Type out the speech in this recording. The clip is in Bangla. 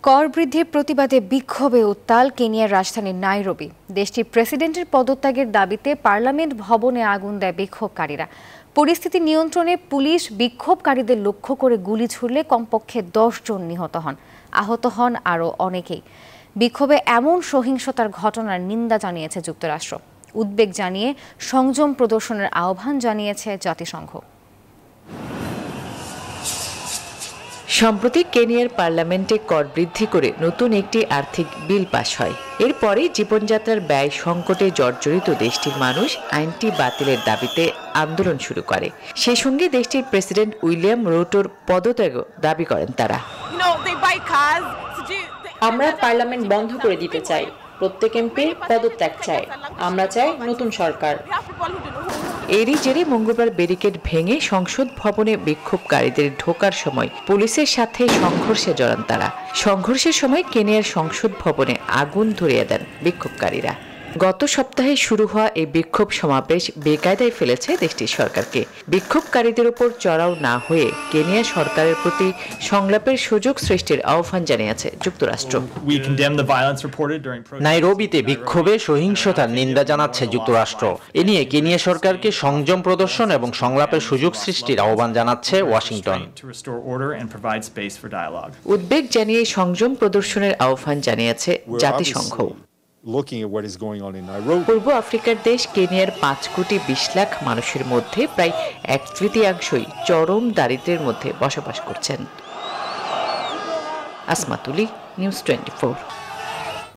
কর বৃদ্ধির প্রতিবাদে বিক্ষোভে উত্তাল কেনিয়ার রাজধানী নাইরোবি। দেশটির প্রেসিডেন্টের পদত্যাগের দাবিতে পার্লামেন্ট ভবনে আগুন দেয় বিক্ষোভকারীরা। পরিস্থিতি নিয়ন্ত্রণে পুলিশ বিক্ষোভকারীদের লক্ষ্য করে গুলি ছুড়লে কমপক্ষে 10 জন নিহত হন, আহত হন আরও অনেকেই। বিক্ষোভে এমন সহিংসতার ঘটনার নিন্দা জানিয়েছে যুক্তরাষ্ট্র। উদ্বেগ জানিয়ে সংযম প্রদর্শনের আহ্বান জানিয়েছে জাতিসংঘ। সম্প্রতি কেনিয়ার পার্লামেন্টে কর বৃদ্ধি করে নতুন একটি আর্থিক বিল পাশ হয়। এরপরে জীবনযাত্রার ব্যয় সংকটে জর্জরিত দেশটির মানুষ আইনটি বাতিলের দাবিতে আন্দোলন শুরু করে। সেই সঙ্গে দেশটির প্রেসিডেন্ট উইলিয়াম রুটোর পদত্যাগ দাবি করেন তারা। আমরা পার্লামেন্ট বন্ধ করে দিতে চাই, প্রত্যেক এমপির পদত্যাগ চাই, আমরা চাই নতুন সরকার। এরই জেরে মঙ্গলবার ব্যারিকেড ভেঙে সংসদ ভবনে বিক্ষোভকারীদের ঢোকার সময় পুলিশের সাথে সংঘর্ষে জড়ান তারা। সংঘর্ষের সময় কেনিয়ার সংসদ ভবনে আগুন ধরিয়ে দেন বিক্ষোভকারীরা। গত সপ্তাহে শুরু হওয়া এই বিক্ষোভ সমাবেশ বেকায়দায় ফেলেছে দেশটির সরকারকে। বিক্ষোভকারীদের উপর চড়াও না হয়ে কেনিয়া সরকারের প্রতি সংলাপের সুযোগ সৃষ্টির আহ্বান জানিয়েছে যুক্তরাষ্ট্র। নাইরোবিতে বিক্ষোভে সহিংসতার নিন্দা জানাচ্ছে যুক্তরাষ্ট্র। এ নিয়ে কেনিয়া সরকারকে সংযম প্রদর্শন এবং সংলাপের সুযোগ সৃষ্টির আহ্বান জানাচ্ছে ওয়াশিংটন। উদ্বেগ জানিয়ে সংযম প্রদর্শনের আহ্বান জানিয়েছে জাতিসংঘ। পূর্ব আফ্রিকার দেশ কেনিয়ার 5 কোটি 20 লাখ মানুষের মধ্যে প্রায় 1/3 চরম দারিদ্র্যের মধ্যে বসবাস করছেন। আসমা তুলি, নিউজ 24।